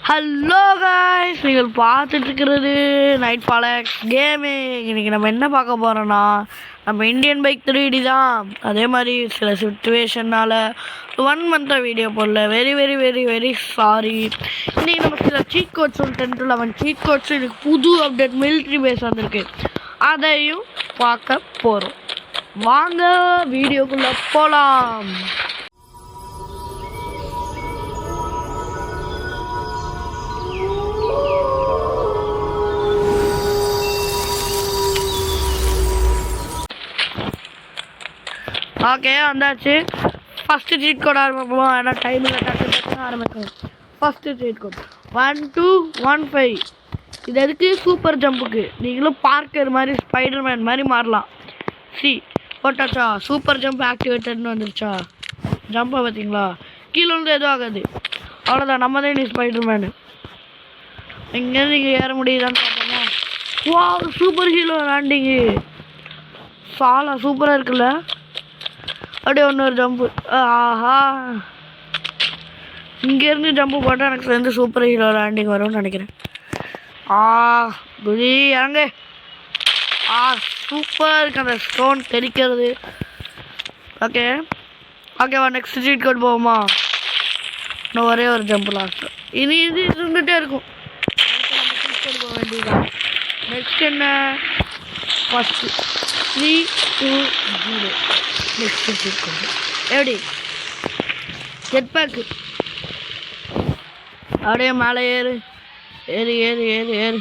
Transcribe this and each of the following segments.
Hello guys, நீங்கள் பார்த்துட்டு இருக்கிறது நைட் ஃபாலக்ஸ் கேமிங். இன்றைக்கி நம்ம என்ன பார்க்க போகிறோன்னா, நம்ம இந்தியன் பைக் 3D தான். அதே மாதிரி சில சுச்சுவேஷனால் 1 மந்த்தாக வீடியோ போடல. Very very very very sorry. இன்றைக்கி நம்ம சில cheat codes 10 to 11 cheat codes, இதுக்கு புது அப்டேட் மிலிட்ரி பேஸ் வந்திருக்கு, அதையும் பார்க்க போகிறோம். வாங்க வீடியோக்குள்ளே போகலாம். ஓகே, வந்தாச்சு. ஃபஸ்ட்டு சீட் கோட் ஆரம்பிப்போம். ஏன்னா டைமில் டக்கு ஆரம்பிக்கணும். First cheat code 1215. இது எதுக்கு? சூப்பர் ஜம்புக்கு. நீங்களும் பார்க்கர் மாதிரி ஸ்பைடர்மேன் மாதிரி மாறலாம். போட்டாச்சா? சூப்பர் ஜம்ப் ஆக்டிவேட்டட்னு வந்துருச்சா? ஜம்பை பார்த்தீங்களா? கீழே வந்து எதுவும் ஆகாது. அவ்வளோதான், நம்ம தான் நீ ஸ்பைடர்மேனு. இங்கேருந்து இங்கே ஏற முடியுதான்னு பார்த்தோம்னா, வா சூப்பர் ஹீரோ லேண்டிங்கு. சாலா சூப்பராக இருக்குல்ல? அப்படியே இன்னொரு ஜம்பு. ஆஹா, இங்கேருந்து ஜம்பு போட்டால் எனக்கு சேர்ந்து சூப்பர் ஹீரோ லேண்டிங் வரும்னு நினைக்கிறேன். குதி இறங்கு. சூப்பர் இருக்கு அந்த ஸ்டோன் தெரிக்கிறது. ஓகே ஓகேவா, நெக்ஸ்ட் சீட் கோட் போவோமா? இன்னும் ஒரே ஒரு ஜம்பு லாஸ்ட். இனி இது இருந்துகிட்டே இருக்கும். சீட் கோட் போக வேண்டியதுதான். நெக்ஸ்ட் என்ன? ஃபஸ்ட்டு 3 2 0. நெக்ஸ்ட் சீட் கோட் எப்படி? Jet pack. அப்படியே மேலே ஏறு ஏறு ஏறு ஏறு ஏறு.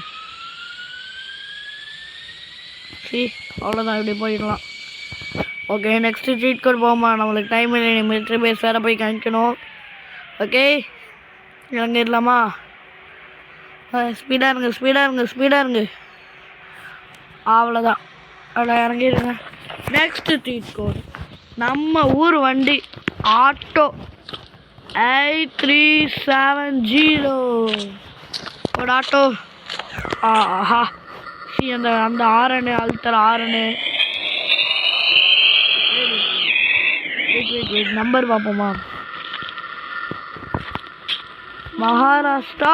அவ்வளோதான், இப்படி போயிடலாம். ஓகே, நெக்ஸ்ட்டு சீட் கோட் போகுமா? நம்மளுக்கு டைம் இல்லை, மிலிட்ரி பேஸ் வேறு போய் காமிக்கணும். ஓகே, இறங்கிடலாமா? ஸ்பீடாக இருங்க ஸ்பீடாக இருங்க ஸ்பீடாக இருங்க. அவ்வளோதான், அவ்வளோ இறங்கிடுங்க. நெக்ஸ்ட்டு சீட் கோட் நம்ம ஊர் வண்டி ஆட்டோ 8370. ஒரு ஆட்டோ. ஆஹா, அந்த ஆரனு அழுத்தர் ஆரனு. நம்பர் பார்ப்போமா? மகாராஷ்டிரா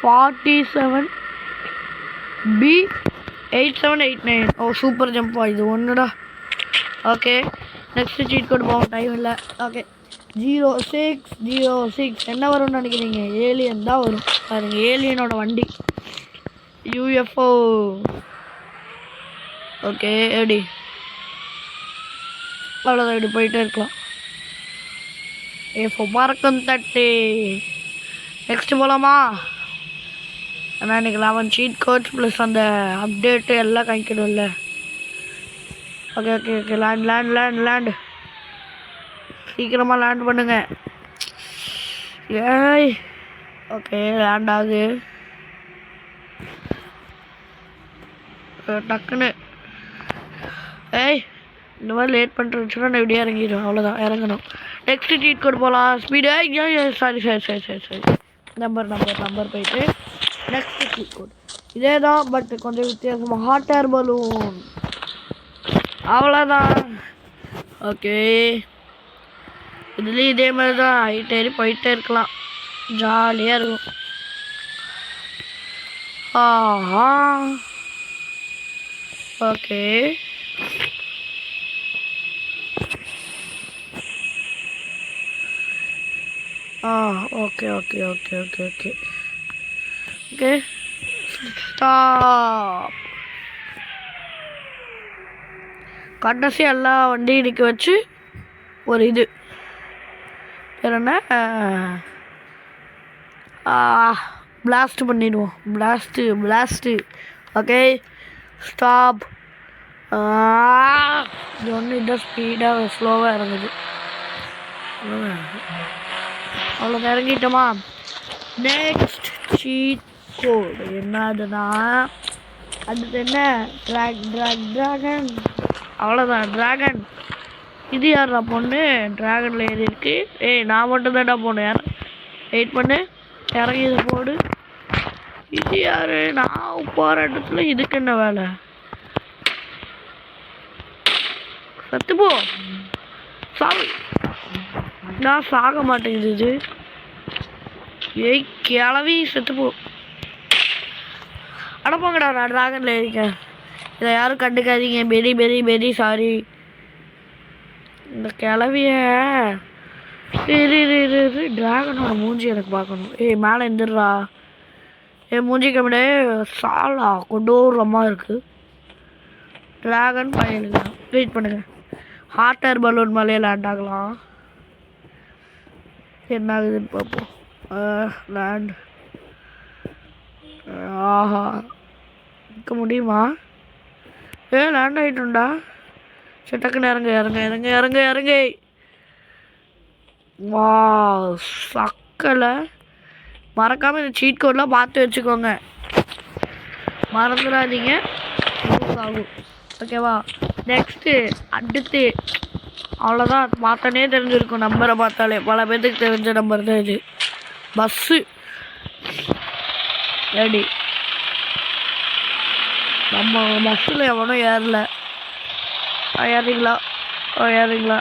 47B8789. ஓ சூப்பர் ஜம்பா, இது ஒன்றுடா. ஓகே, நெக்ஸ்ட் சீட் கோட் போவோம், டைம் இல்லை. ஓகே, 0606. என்ன வரும்னு நினைக்கிறீங்க? ஏலியன் தான் வரும் பாருங்க. ஏலியனோட வண்டி UFO. ஓகே, எப்படி? அவ்வளோதான், இப்படி போயிட்டே இருக்கலாம். பறக்கும் தட்டு. நெக்ஸ்ட் போகலாமா? ஆனால் இன்றைக்கி 11 சீட் கோட்ஸ் ப்ளஸ் அந்த அப்டேட்டு எல்லாம் காமிக்கணும்ல. ஓகே ஓகே ஓகே, லேண்ட் சீக்கிரமாக லேண்ட் பண்ணுங்க. ஏய், ஓகே லேண்ட் ஆகுது டக்குன்னு. இந்த மாதிரி லேட் பண்ணுறதுச்சுன்னா நான் இப்படியே இறங்கிடும். அவ்வளோதான், இறங்கணும். நெக்ஸ்ட் சீட் கோட் போகலாம். ஸ்பீடு. சாரி நம்பர் போயிட்டு நெக்ஸ்ட் சீட் கோட் இதே தான், பட் கொஞ்சம் வித்தியாசமாக ஹாட் ஏர் பலூன். அவ்வளோதான். ஓகே, இதுலேயும் இதே மாதிரி தான் ஹைட் ஏறி போயிட்டே இருக்கலாம். ஜாலியாக இருக்கும். ஆஹா, okay okay okay okay okay okay okay stop. கடைசி எல்லா வண்டியும் நிற்க வச்சு ஒரு இது வேறு என்ன, பிளாஸ்ட் பண்ணிடுவோம். பிளாஸ்ட்டு. Okay stop. இது ஒன்று இதான் ஸ்பீடாக ஸ்லோவாக இறங்குது. அவ்வளோ இறங்கிட்டோமா? நெக்ஸ்ட் சீட் கோட் என்னதுன்னா, அடுத்து என்ன? ட்ராகன். அவ்வளோதான், ட்ராகன். இது யாரா பொண்ணு? ட்ராகனில் ஏறி இருக்கு. நான் மட்டும் தான்டா போகணும். வெயிட் பண்ணு, இறங்கி இதை போடு. இது யாரு? நான் போகிற இடத்துல இதுக்கு என்ன வேலை? சத்துப்போ, சாவி. நான் சாக மாட்டேங்குது இது. ஏய் கிளவி செத்து போ. அட போங்கடா, நான் ட்ராகனில் இருக்கேன். இதை யாரும் கண்டுக்காதீங்க. Very very very sorry. இந்த கிளவிய ட்ராகனோட மூஞ்சி எனக்கு பார்க்கணும். ஏய் மேலே எந்திரா. மூஞ்சி கம்மிடே சாலா கொடூரமாக இருக்குது. ட்ராகன் பயலுங்க. வெயிட் பண்ணுங்க. ஹாட் ஏர் பலூன் மேலே லேண்ட் ஆகலாம். என்ன ஆகுதுன்னு பார்ப்போம். லேண்ட். ஆஹா நிற்க முடியுமா? லேண்ட் ஆகிட்டுண்டா. சரி டக்குன்னு இறங்க இறங்க இறங்க இறங்க இறங்க. வா சக்கலை. மறக்காமல் இந்த சீட் கோட்லாம் பார்த்து வச்சுக்கோங்க, மறந்துடாதீங்க. ஆகும் ஓகேவா? நெக்ஸ்ட்டு அடுத்து அவ்வளோதான். பார்த்தோன்னே தெரிஞ்சிருக்கும் நம்பரை பார்த்தாலே. பல பேர்த்துக்கு தெரிஞ்ச நம்பர் தான் இது. Bus ready. நம்ம பஸ்ஸில் எவனும் ஏறல. ஏறிங்களா? ஏறிங்களா?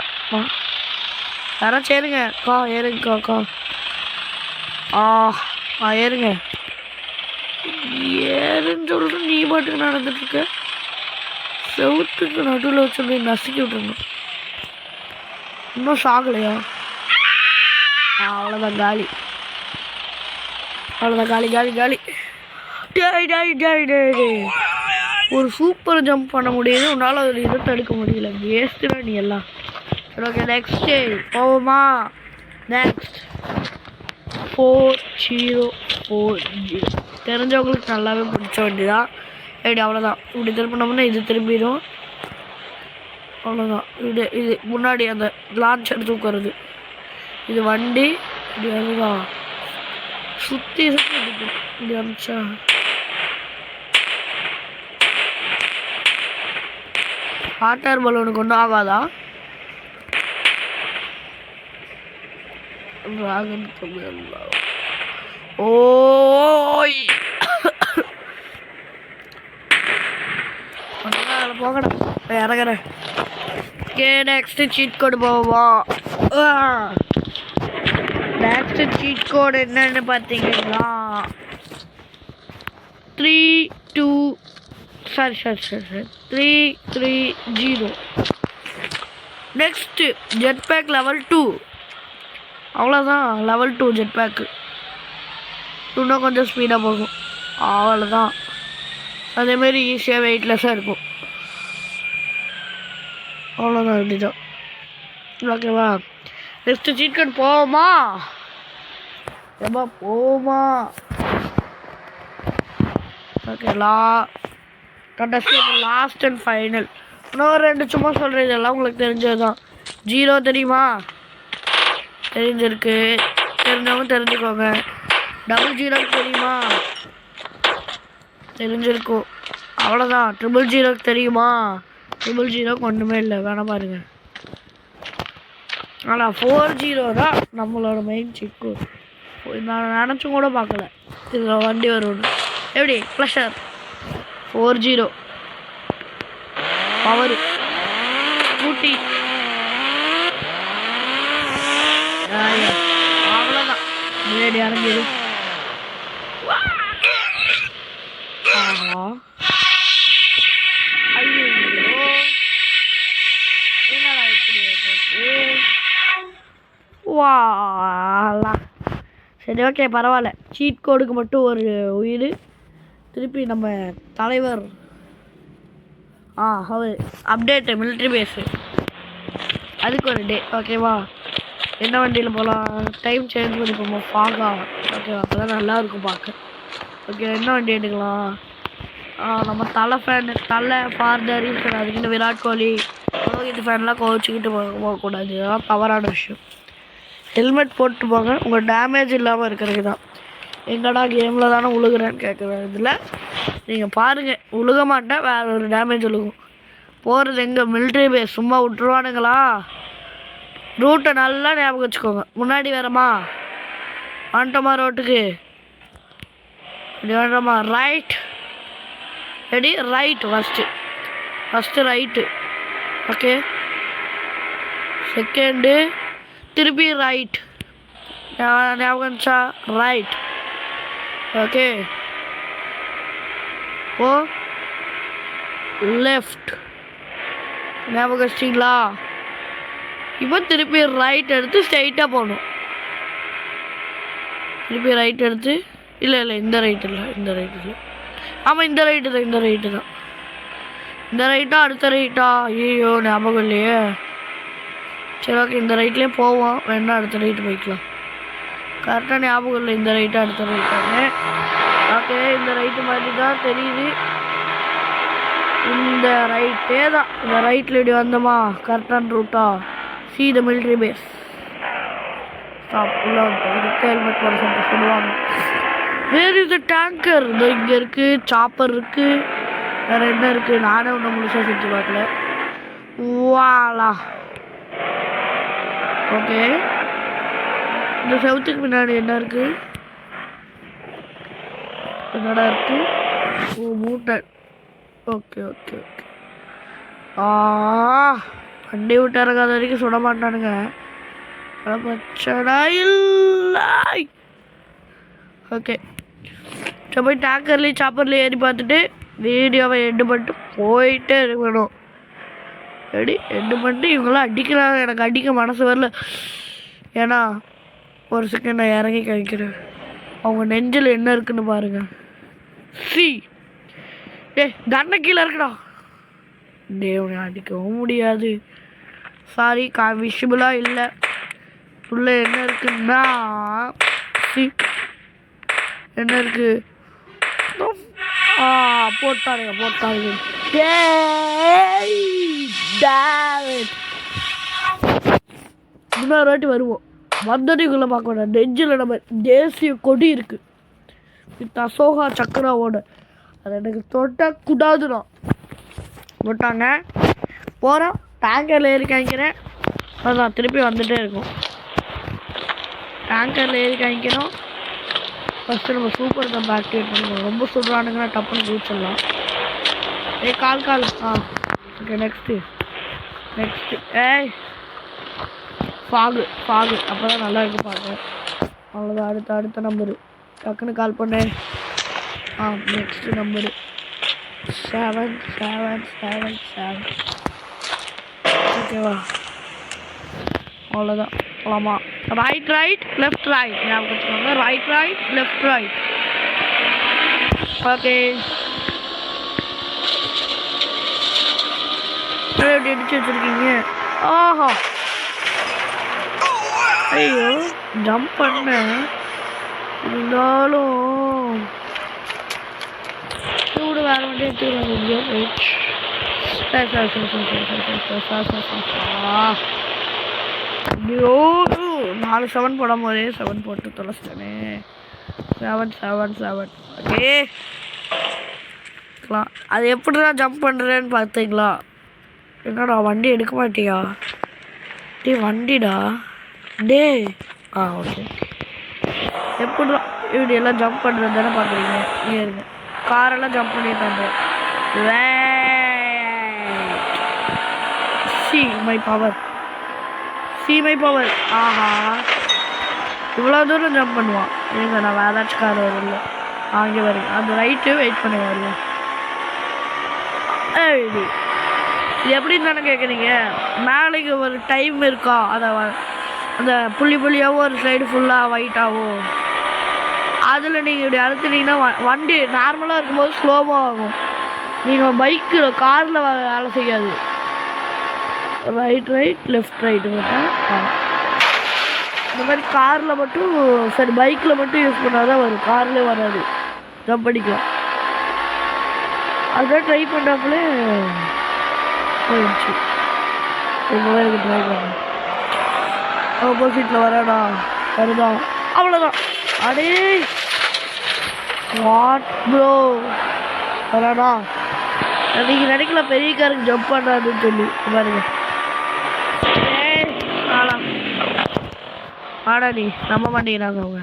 யாராச்சும் ஏறுங்க அக்கா. ஏறுங்கக்கா அக்கா. ஏறுங்க. ஏறுன்னு சொல்லிட்டு நீ பாட்டுக்கு நடந்துட்டுருக்க. செவுத்துக்கு நடுவில் வச்சு நசுக்கி விட்டுருணும். இன்னும் சாகலையா? அவ்வளோதான் காலி. அவ்வளோதான் காலி காலி காலி. ஒரு சூப்பர் ஜம்ப் பண்ண முடியுது, உன்னால் ஒரு இதை தடுக்க முடியல. வேஸ்ட்டுடா நீ எல்லாம். சரி ஓகே நெக்ஸ்ட்டு போவோமா? நெக்ஸ்ட் 4040 தெரிஞ்சவங்களுக்கு நல்லாவே பிடிச்ச வண்டி தான். எப்படி அவ்வளோதான். இப்படி திரும்பினோம்னா இது திரும்பிடும். அவ்வளோதான். இது முன்னாடி அந்த லான்ச் எடுத்து உட்காருது. இது வண்டி இப்படி அதுதான் சுற்றி சுற்றி இப்படி அமிச்சா. ஹாட் ஏர் பலூனுக்கு ஒன்றும் ஆகாதா? ஓய் போகடா இறங்குறேன். ஓகே நெக்ஸ்ட்டு சீட் கோடு போவோம். நெக்ஸ்ட்டு சீட் கோடு என்னன்னு பார்த்தீங்கன்னா 330. Next jet pack level 2. அவ்வளோதான். Level 2 jet pack. இன்னும் கொஞ்சம் ஸ்பீடாக போகும். அவ்வளோதான். அதேமாரி ஈஸியாக வெயிட்லெஸ்ஸாக இருக்கும். அவ்வளோதான். இப்படிதான். ஓகேவா? நெக்ஸ்ட்டு சீட் கோட் போவோமா? எப்பா போமா? Okay last and final. இன்னொரு 2 சும்மா சொல்கிறேன். இதெல்லாம் உங்களுக்கு தெரிஞ்சது தான். 0 தெரியுமா? தெரிஞ்சிருக்கு. தெரிஞ்சவங்க தெரிஞ்சுக்கோங்க. 00 தெரியுமா? தெரிஞ்சிருக்கும். அவ்வளோதான். 000 தெரியுமா? 000 ஒன்றுமே இல்லை. வேணாம் பாருங்க. ஆனால் 40 தான் நம்மளோட மெயின் சிக்கு. நான் நினச்சும் கூட பார்க்கல இதில் வண்டி வரும். எப்படி ப்ளஷர் 40 பவர் ஸ்கூட்டி. அவ்வளோதான். முன்னாடி இறங்கிடு. ஐயோ என்னடா இப்படி வாலா. சரி ஓகே பரவாயில்ல. சீட் கோடுக்கு மட்டும் ஒரு உயிர். திருப்பி நம்ம தலைவர் அவர் அப்டேட்டு மிலிட்ரி பேஸு அதுக்கு ஒரு டே. ஓகேவா? என்ன வண்டியில் போகலாம்? டைம் சேஞ்ச் பண்ணி போவோம். ஃபாகா. ஓகேவா? அப்போ தான் நல்லாயிருக்கும் பார்க்க. ஓகே என்ன வண்டி எடுக்கலாம்? நம்ம தலை ஃபார்தர் ரீசன். அதுக்கிட்ட விராட் கோலி ரோஹித் ஃபேன்லாம் கோவிச்சுக்கிட்டு போகக்கூடாது. அதெல்லாம் தவறான விஷயம். ஹெல்மெட் போட்டு போங்க. உங்கள் டேமேஜ் இல்லாமல் இருக்கிறது தான். எங்கடா கேமில் தானே உழுகுறேன்னு கேட்குற இதில் நீங்கள் பாருங்கள். உழுக மாட்டேன். வேறு ஒரு டேமேஜ் உழுகும். போகிறது எங்கே? Military base. சும்மா விட்டுருவானுங்களா? ரூட்டை நல்லா ஞாபகம் வச்சுக்கோங்க. முன்னாடி வேறம்மா வந்துட்டோமா ரோட்டுக்கு? இப்படி வேண்டாமா? Right. Ready? Right. First right. Okay second திருப்பி ரைட். ஞாபகம் இருந்துச்சா? ரைட். ஓகே, ஓ லெஃப்ட் ஞாபகம் வச்சிட்டிங்களா? இப்போ திருப்பி ரைட் எடுத்து ஸ்ட்ரைட்டாக போகணும். திருப்பி ரைட் எடுத்து இல்லை இந்த ரைட் இல்லை, ஆமாம் இந்த ரைட்டு தான், இந்த ரைட்டா அடுத்த ரைட்டா? ஐயோ ஞாபகம் இல்லையே. சரி ஓகே, இந்த ரைட்லேயே போவோம், வேணா அடுத்த ரைட்டு போய்க்கலாம். கரெக்டாக ஞாபகம் இல்லை இந்த ரைட்டு அடுத்த ரைட்டானு. ஓகே, இந்த ரைட்டு மாதிரி தான் தெரியுது. இந்த ரைட்டே தான், இந்த ரைட்டில் இப்படி வந்தோமா கரெக்டான ரூட்டா? See the military base. Stop, உள்ள வந்துட்டு ஹெல்மெட் போட சொல்லுவாங்க. வேறு இது டேங்கர் இதோ இங்கே இருக்குது, சாப்பர் இருக்குது, வேறு என்ன இருக்குது? நானே ஒன்றும் முழுசாக சுற்றி பார்க்கல. வாலா. ஓகே, இந்த செவத்துக்கு முன்னாடி என்ன இருக்குது? என்னடா இருக்குது? ஓ மூட்டை. Okay okay okay. வண்டி விட்டு இறங்காத வரைக்கும் சுட மாட்டானுங்க, பிரச்சனை இல்லை. ஓகே, சரி போய் டேங்கர்லேயும் சாப்பர்லேயும் ஏறி பார்த்துட்டு வீடியோவை எண்டு பண்ணிட்டு போயிட்டே இருக்கணும். ரெடி எண்டு பண்ணிட்டு இவங்களாம் அடிக்கிறாங்க, எனக்கு அடிக்க மனசு வரல. ஏன்னா ஒரு செகண்ட் நான் இறங்கி கழிக்கிறேன். அவங்க நெஞ்சில் என்ன இருக்குன்னு பாருங்க. சி கண்ணை கீழே இருக்குடா. தேவனை அடிக்கவும் முடியாது. சாரி, விஷுவலாக இல்லை. உள்ள என்ன இருக்குன்னா சி என்ன இருக்கு? போட்டாருங்க. இன்னொரு வாட்டி வருவோம், வந்ததுக்குள்ளே பார்க்க வேண்டாம். நெஞ்சில் நம்ம தேசிய கொடி இருக்குது வித் அசோகா சக்கராவோட. அது எனக்கு தொட்டால் கூடாதுண்ணா போட்டாங்க. போகிறோம், டேங்கரில் ஏறி காய்க்கிறேன். அதுதான் திருப்பி வந்துகிட்டே இருக்கும். டேங்கரில் ஏறி காய்க்கிறோம். ஃபஸ்ட்டு நம்ம சூப்பர் கம்பை ஆக்டிவேட் பண்ணுவோம். ரொம்ப சொல்கிறானுங்கன்னா டப்புன்னு குதிச்சிடலாம். கால் ஓகே, நெக்ஸ்ட்டு ஃபாகு அப்போ தான் நல்லா இருக்கு பார்க்க. அவ்வளோதான். அடுத்த நம்பரு டக்குன்னு கால் பண்ணேன். Next number 7. ஓகேவா? அவ்வளோதான், போகலாமா? ரைட் லெஃப்ட் ஞாபகம் வச்சுக்கோங்க. Right left okay. எப்படி அடிச்சு வச்சுருக்கீங்க? ஆஹா, ஐயோ ஜம்ப் பண்ண இருந்தாலும் கூட வேற வண்டி எடுத்துக்கிறாங்க. எங்கேயோ போயிடுச்சு. ஐயோ 4 7 போடும் போதே 7 போட்டு தொலைச்சிட்டேனே. 7. ஓகே, அது எப்படிதான் ஜம்ப் பண்ணுறேன்னு பார்த்தீங்களா? என்னடா வண்டி எடுக்க மாட்டியா? வண்டிடா ஓகே. எப்படிதான் இப்படியெல்லாம் ஜம்ப் பண்ணுறது தானே பார்க்குறீங்க? இங்கே இருங்க, காரெல்லாம் ஜம்ப் பண்ணிட்டாங்க. See my power. ஆஹா, இவ்வளோ தூரம் ஜம்ப் பண்ணுவான். ஏங்க நான் வேற ஏதாச்சும் கார் வரல. அங்கே வருங்க, அந்த ரைட்டு வெயிட் பண்ணி வருங்க. இது எப்படின்னு தானே கேட்குறீங்க? நாளைக்கு ஒரு டைம் இருக்கா? அந்த புள்ளியாகவும் ஒரு சைடு ஃபுல்லாக ஒயிட்டாகவும், அதில் நீங்கள் இப்படி அழுத்துனீங்கன்னா வண்டி நார்மலாக இருக்கும்போது ஸ்லோவாக ஆகும். நீங்கள் பைக்கில் காரில் வேலை செய்யாது. ரைட் லெஃப்ட் மட்டும் இந்த மாதிரி காரில் மட்டும், சரி பைக்கில் மட்டும் யூஸ் பண்ணால் தான் வரும், கார்லேயே வராது. ஜம்ப் அடிக்கலாம். அதுதான் ட்ரை பண்ணுறாப்புலே போயிடுச்சு. எனக்கு ட்ரை பண்ண ஆப்போசிட்டில் வராடா, வருதான், அவ்வளோதான். அடே வாட் ப்ரோ, வராடா. நீங்கள் நினைக்கல பெரிய காருக்கு ஜம்ப் பண்ணாதுன்னு சொல்லி பாருங்க. ஆடா நீ நம்ப மாட்டேங்கிறாங்க அவங்க.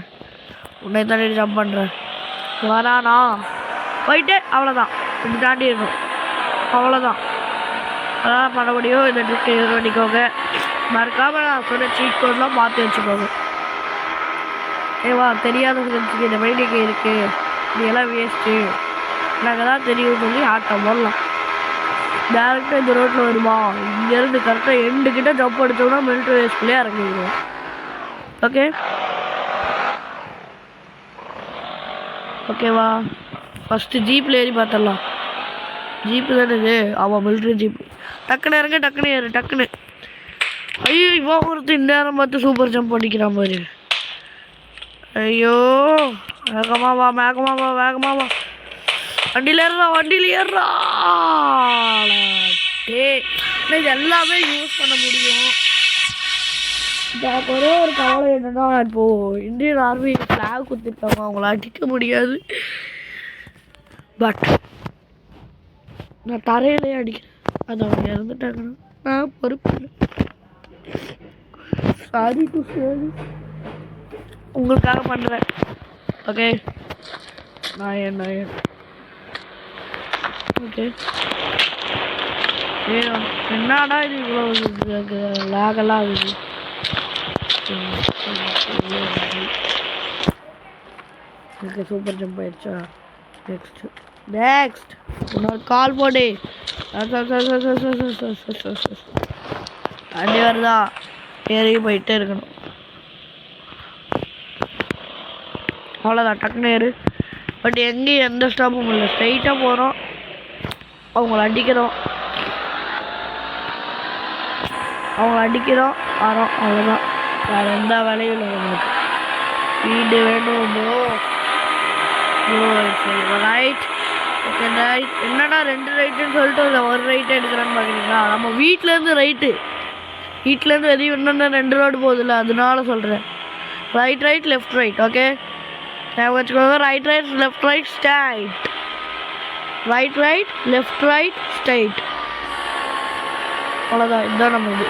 உன்னை தாண்டி ஜம்ப் பண்ணுறேன், வரானா போயிட்டு அவ்வளோதான். இப்படி தாண்டி இருக்கும், அவ்வளோதான். அதான் பண்ண முடியும். இந்த ட்ரிக் யூஸ் பண்ணிக்கோங்க. மறக்காமல் நான் சொன்ன சீட் கோட்லாம் பார்த்து வச்சுக்கோங்க. ஏவா தெரியாத ஃப்ரெண்ட்ஸுக்கு இந்த மைடிக்கு இருக்குது இதெல்லாம் வேஸ்ட்டு நாங்கள் தான் தெரியும் சொல்லி ஆட்டம் போடலாம். டேரெக்டாக இந்த ரோட்டில் வருமா இங்கேருந்து கரெக்டாக எண்டுக்கிட்ட ஜம்ப் அடித்தோம்னா மிலிட்ரி வேஸ்ட்லேயே இறங்கிடுவோம். ஓகே ஓகேவா ஃபஸ்ட்டு ஜீப்பில் ஏறி பார்த்துடலாம். ஜீப்பு தானே இது? ஆமாம் மிலிட்ரி ஜீப்பு. டக்குன்னு இறங்க டக்குன்னு ஏறு டக்குன்னு. ஐயோ இவன் ஒருத்தர் இந்நேரம் பார்த்து சூப்பர் ஜம்ப் பண்ணிக்கிறான் பாரு. ஐயோ வேகமாவா வேகமாவா வேகமாவா வண்டியில் ஏறுறா இது எல்லாமே யூஸ் பண்ண முடியும். ஒரே ஒரு கவலை என்னன்னா இப்போது இந்தியன் ஆர்மி ஃப்ளாக் கொடுத்துருக்காங்க அவங்கள அடிக்க முடியாது. பட் நான் தரையிலே அடிக்கிறேன் அது அவங்க இறந்துட்டாங்கன்னா நான் பொறுப்பு இல்லை. சாரி டு சேரி உங்களுக்காக பண்ணுறேன். ஓகே நான் ஓகே என்னடா இது இவ்வளோ லேகெல்லாம் ஆகுது. எனக்கு சூப்பர் ஜம்ப் ஆயிடுச்சா? நெக்ஸ்ட் இன்னொரு கால் போடு. அடி வருதா ஏறி போயிட்டே இருக்கணும். அவ்வளோதான் டக்குன்னு ஏறு. பட் எங்கேயும் எந்த ஸ்டாப்பும் இல்லை ஸ்ட்ரைட்டாக போகிறோம் அவங்கள அடிக்கிறோம் வரோம் அவ்வளோதான். வேறு எந்த வேலையும் இல்லை உங்களுக்கு. வீடு வேணும் ரைட் ஓகே ரைட். என்னடா 2 ரைட்டுன்னு சொல்லிட்டு இல்லை ஒரு ரைட்டு எடுக்கிறான்னு பார்க்குறீங்களா? நம்ம வீட்டிலேருந்து வெளியே இன்னொன்று 2 ரோடு போகுதுல்ல அதனால சொல்கிறேன். Right left right. ஓகே வச்சுக்கோங்க. Right left right straight. Right left right straight. அவ்வளோதான் இதுதான் நம்ம இது.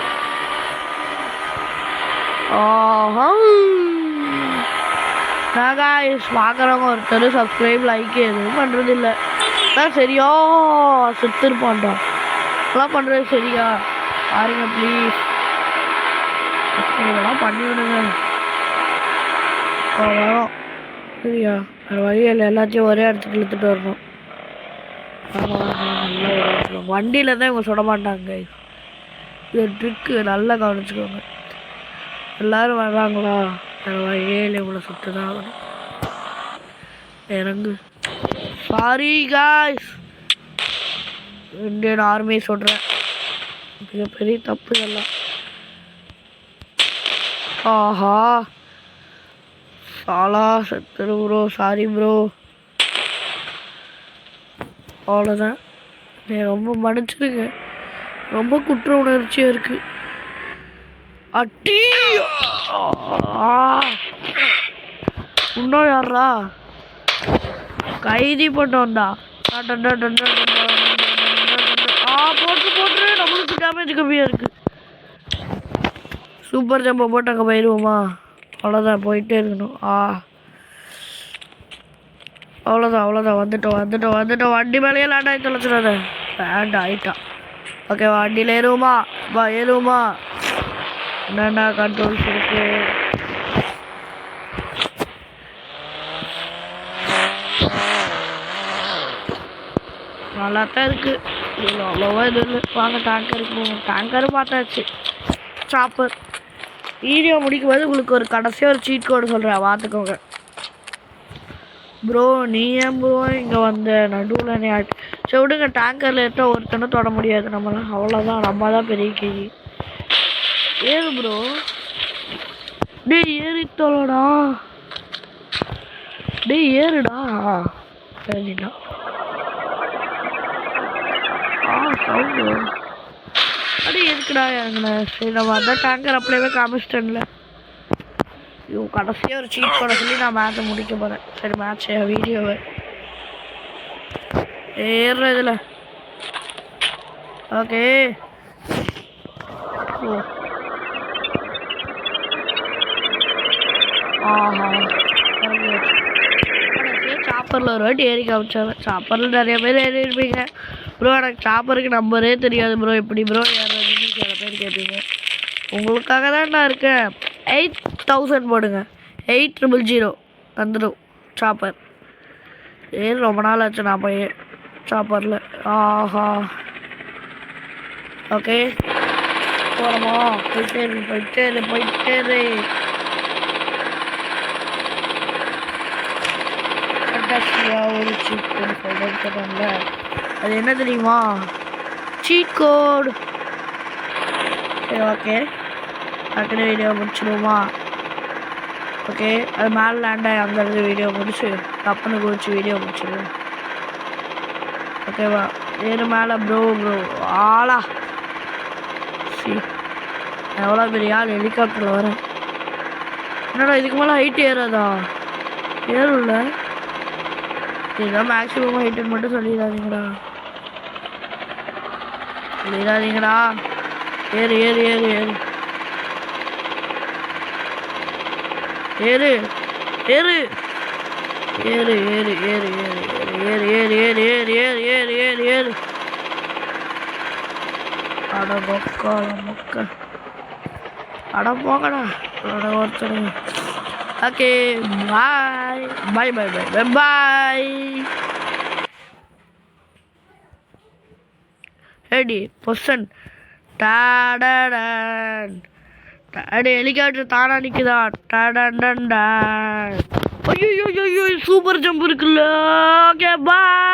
நாங்கள் பார்க்குறவங்க ஒருத்தர் சப்ஸ்கிரைப் லைக் எதுவும் பண்ணுறதில்ல. அதான் சரியா செத்துருப்பான்டா அதெல்லாம் பண்ணுறது சரியா பாருங்க ப்ளீஸ் இதெல்லாம் பண்ணி விடுங்க. வரோம் சரியா வேறு வழியில் எல்லாத்தையும் ஒரே இடத்துக்கு இழுத்துட்டு வரணும். நல்லா வண்டியில் தான் இவங்க சுட மாட்டாங்க. இது ட்ரிக்கு நல்லா கவனிச்சுக்கோங்க. எல்லோரும் வர்றாங்களா வேறு வழியில் இவ்வளோ சுட்டு தான் ஆகணும். இறங்கு. சாரி காய்ஸ் இந்தியன் ஆர்மி சொல்கிறேன் மிகப்பெரிய தப்பு இதெல்லாம். ஆஹா சாலா செத்துரு ப்ரோ சாரி ப்ரோ. அவ்வளோதான் ரொம்ப மன்னிச்சிடுங்க ரொம்ப குற்ற உணர்ச்சியாக இருக்குது. அட்டி இன்னும் யாரா கைதி போட்டு வந்தா போட்டு நம்மளுக்கு டேமேஜ் கம்மியாக இருக்குது. சூப்பர் ஜம்பை போட்டு அங்கே போயிடுவோமா? அவ்வளோதான் போயிட்டே இருக்கணும். அவ்வளோதான் வந்துட்டோம். வண்டி மேலேயே லேண்ட் ஆகி தொலைச்சிடாத. லேண்ட் ஆகிட்டான். ஓகே வண்டியில் ஏறுவோமா? என்னென்ன கண்ட்ரோல்ஸ் இருக்கு? நல்லா தான் இருக்குது. இது அவ்வளோவா இது இல்லை. வாங்க டேங்கருக்கு போவோம். டேங்கரும் பார்த்தாச்சு. சாப்பர் வீடியோ முடிக்கும்போது உங்களுக்கு ஒரு கடைசியாக ஒரு சீட் கோடு சொல்கிறேன் பார்த்துக்கோங்க. ப்ரோ நீ ஏன் ப்ரோ இங்கே வந்த நடுவில் நீ சரி விடுங்க. டேங்கரில் எடுத்தால் ஒருத்தனை தொட முடியாது நம்மளாம். அவ்வளோதான் நம்ம தான் பெரிய கேஜி. ஏறு ப்ரோ ஏறி தொலைடா ஏறுடா சரிடா. சவுண்டு எதுக்குடா இறங்குனேன்? சரி நம்ம அதான் டேங்கர் அப்படியே காமிச்சிட்டேன்ல. கடைசியாக ஒரு சீட் போட சொல்லி நான் மேட்சை முடிக்க போகிறேன். சரி மேட்சை வீடியோவை ஏறுற இதில் ஓகே. சாப்பரில் ஒரு வாட்டி ஏறி காமிச்சாங்க. சாப்பரில் நிறைய பேர் ஏறி இருப்பீங்க. ப்ரோ எனக்கு சாப்பருக்கு நம்பரே தெரியாது ப்ரோ எப்படி ப்ரோ ஏறுறதுன்னு சில பேர் கேட்பீங்க. உங்களுக்காக தான் நான் இருக்கேன். 8000 போடுங்க. 8000 வந்துடும் சாப்பர். ரொம்ப நாள் ஆச்சு நான் போய் சாப்பரில். ஆஹா ஓகே போகிறோமா? போயிட்டே ஒரு சீட் கோடு சொல்கிறாங்க. அது என்ன தெரியுமா? சீட் கோடு. சரி ஓகே டக்குனு வீடியோ முடிச்சிடுவோமா? ஓகே அது மேலே லேண்டாகி அங்கேருந்து வீடியோ முடிச்சு தப்புன்னு குதிச்சு வீடியோ முடிச்சிடுவோம். ஓகேவா? ஏறு மேலே ப்ரோ ஆளா எவ்வளோ பெரிய ஆள் ஹெலிகாப்டரில் வரேன். என்னடா இதுக்கு மேலே ஹைட் ஏறாதா? ஏறும்ல. இதுதான் மேக்ஸிமம் ஹைட்டுன்னு மட்டும் சொல்லிடாதீங்கடா. ஏறு ஏறு ஏறு ஏறு ஏறு ஏறு ஏறு ஏறு ஏறு ஏறு ஏறு ஏறு ஏறு ஏறு ஏறு ஏறு ஏறு அட மொக்க அட போங்கடா ஒருத்தருங்க. ஓகே பாய் பாய் பாய் பாய் பாய். ஏடி பொசன் டாடன் அடி ஹெலிகாப்டர் தானா நிற்குதா? டாடன் ஐயோ சூப்பர் ஜம்ப் இருக்குல்ல. Okay bye.